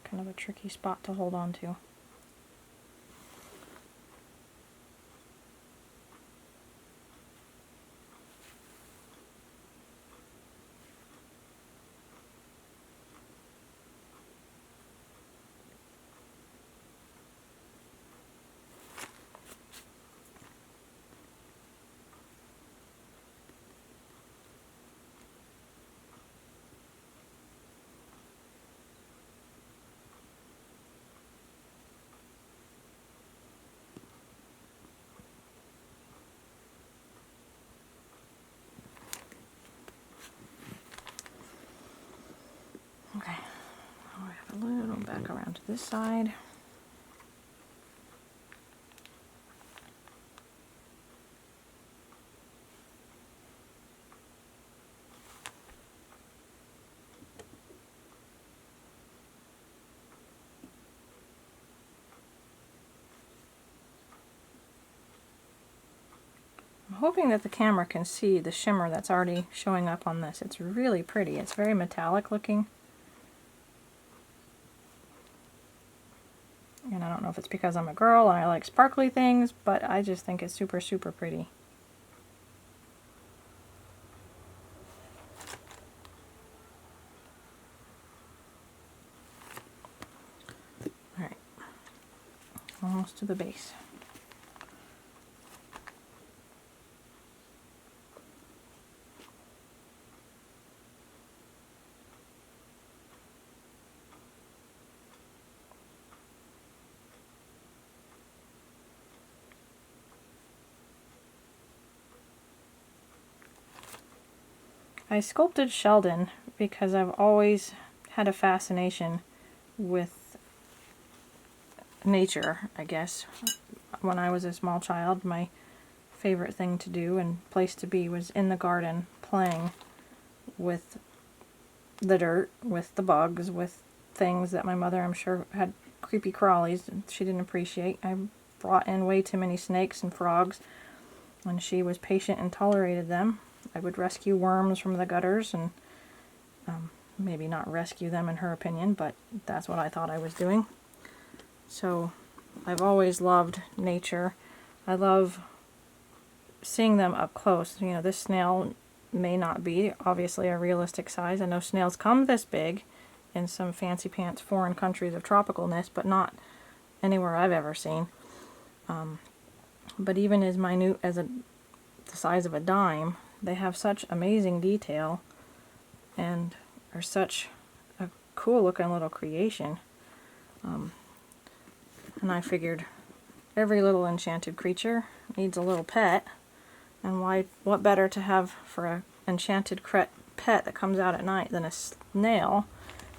kind of a tricky spot to hold on to. Okay, I'll wrap a little back around to this side. I'm hoping that the camera can see the shimmer that's already showing up on this. It's really pretty. It's very metallic looking. And I don't know if it's because I'm a girl and I like sparkly things, but I just think it's super, super pretty. Alright, almost to the base. I sculpted Shellden because I've always had a fascination with nature, I guess. When I was a small child, my favorite thing to do and place to be was in the garden playing with the dirt, with the bugs, with things that my mother, I'm sure, had creepy crawlies and she didn't appreciate. I brought in way too many snakes and frogs, and she was patient and tolerated them. I would rescue worms from the gutters and maybe not rescue them in her opinion, but that's what I thought I was doing. So I've always loved nature. I love seeing them up close. You know, this snail may not be obviously a realistic size. I know snails come this big in some fancy pants foreign countries of tropicalness, but not anywhere I've ever seen. But even as minute as the size of a dime, they have such amazing detail and are such a cool looking little creation. And I figured every little enchanted creature needs a little pet, and what better to have for an enchanted pet that comes out at night than a snail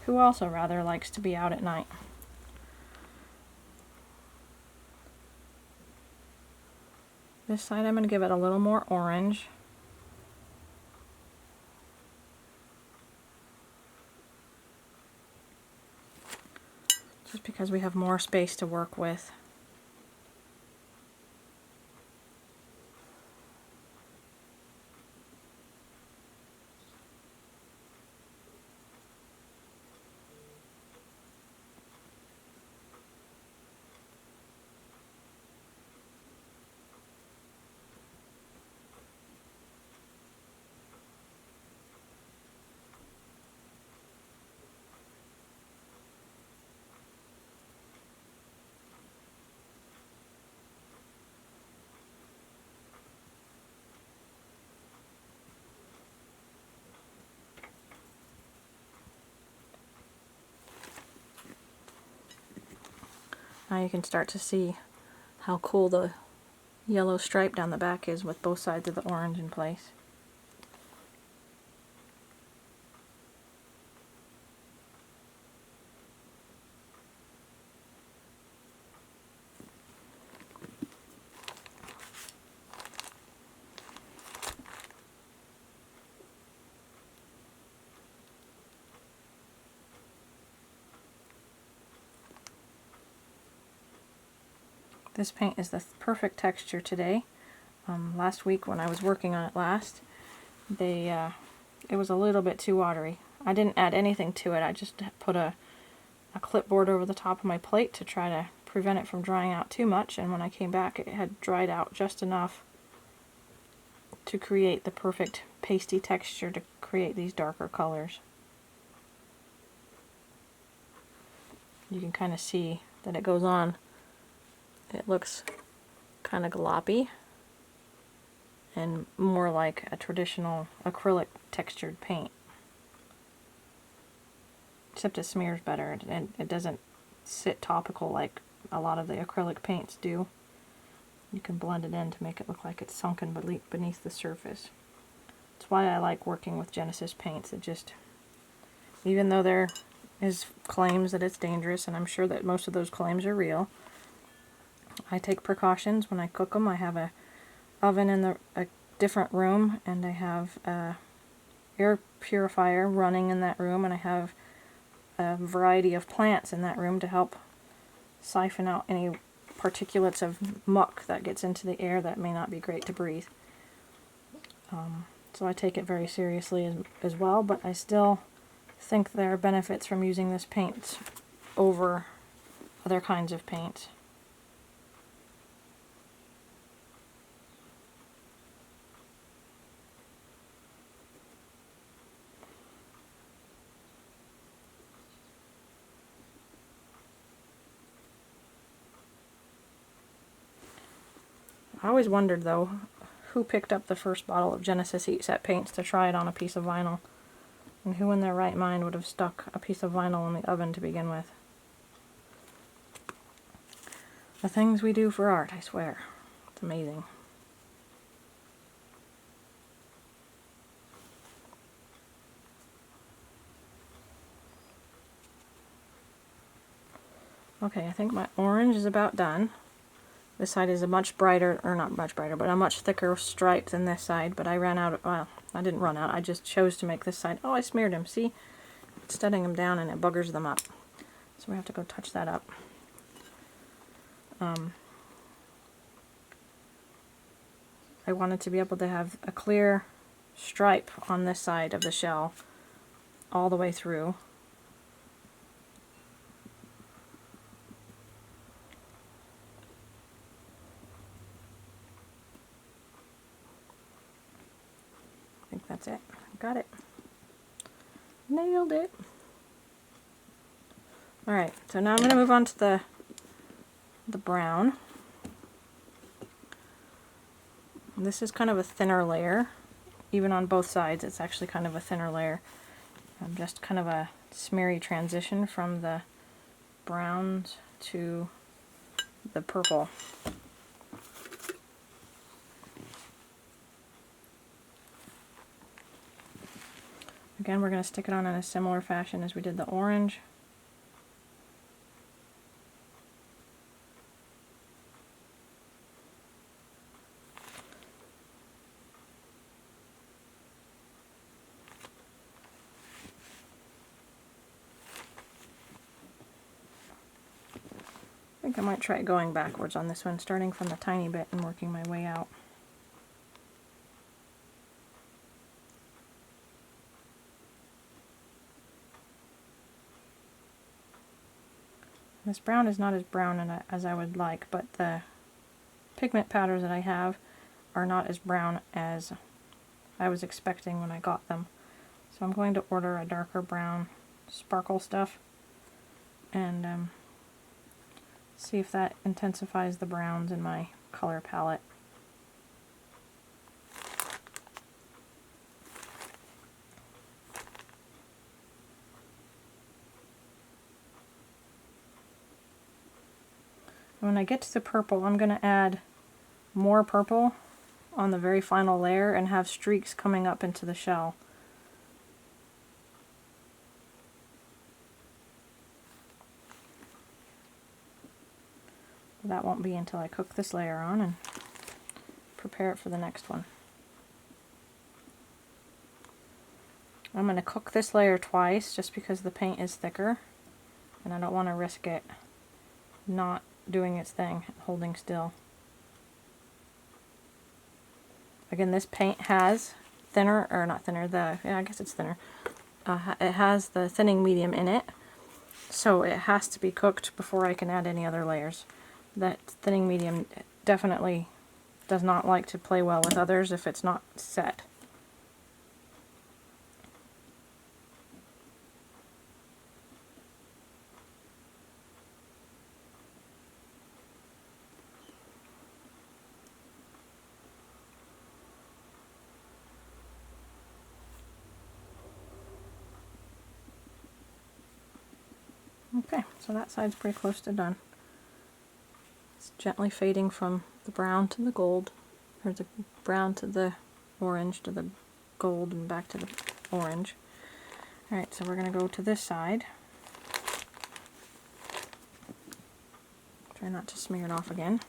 who also rather likes to be out at night. This side I'm going to give it a little more orange. Just because we have more space to work with. Now you can start to see how cool the yellow stripe down the back is with both sides of the orange in place. This paint is the perfect texture today. Last week when I was working on it last, it was a little bit too watery. I didn't add anything to it. I just put a a clipboard over the top of my plate to try to prevent it from drying out too much, and when I came back it had dried out just enough to create the perfect pasty texture to create these darker colors. You can kind of see that it goes on. It looks kind of gloppy and more like a traditional acrylic textured paint. Except it smears better and it doesn't sit topical like a lot of the acrylic paints do. You can blend it in to make it look like it's sunken beneath the surface. That's why I like working with Genesis paints. It just, even though there is claims that it's dangerous, and I'm sure that most of those claims are real, I take precautions when I cook them. I have a oven in a different room, and I have a air purifier running in that room, and I have a variety of plants in that room to help siphon out any particulates of muck that gets into the air that may not be great to breathe. So I take it very seriously as well, but I still think there are benefits from using this paint over other kinds of paint. I always wondered, though, who picked up the first bottle of Genesis Heat Set paints to try it on a piece of vinyl, and who in their right mind would have stuck a piece of vinyl in the oven to begin with. The things we do for art, I swear. It's amazing. Okay, I think my orange is about done. This side is a much brighter, or not much brighter, but a much thicker stripe than this side, but I ran out of, well, I didn't run out, I just chose to make this side. Oh, I smeared him, see? It's setting them down and it buggers them up. So we have to go touch that up. I wanted to be able to have a clear stripe on this side of the shell all the way through. I think that's it. Got it. Nailed it. Alright, so now I'm going to move on to the brown. This is kind of a thinner layer. Even on both sides, it's actually kind of a thinner layer. Just kind of a smeary transition from the browns to the purple. Again, we're going to stick it on in a similar fashion as we did the orange. I think I might try going backwards on this one, starting from the tiny bit and working my way out. This brown is not as brown as I would like, but the pigment powders that I have are not as brown as I was expecting when I got them. So I'm going to order a darker brown sparkle stuff and see if that intensifies the browns in my color palette. When I get to the purple, I'm going to add more purple on the very final layer and have streaks coming up into the shell. That won't be until I cook this layer on and prepare it for the next one. I'm going to cook this layer twice just because the paint is thicker and I don't want to risk it not doing its thing, holding still. Again, this paint has thinner, or not thinner, I guess it's thinner. It has the thinning medium in it, So it has to be cooked before I can add any other layers. That thinning medium definitely does not like to play well with others if it's not set. Okay, so that side's pretty close to done. It's gently fading from the brown to the gold, or the brown to the orange to the gold and back to the orange. Alright, so we're going to go to this side. Try not to smear it off again.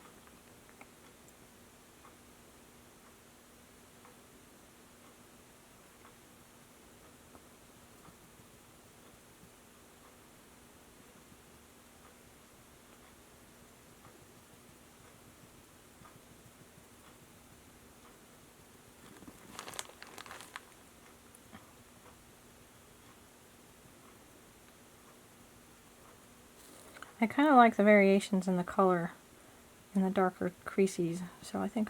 I kind of like the variations in the color in the darker creases, so I think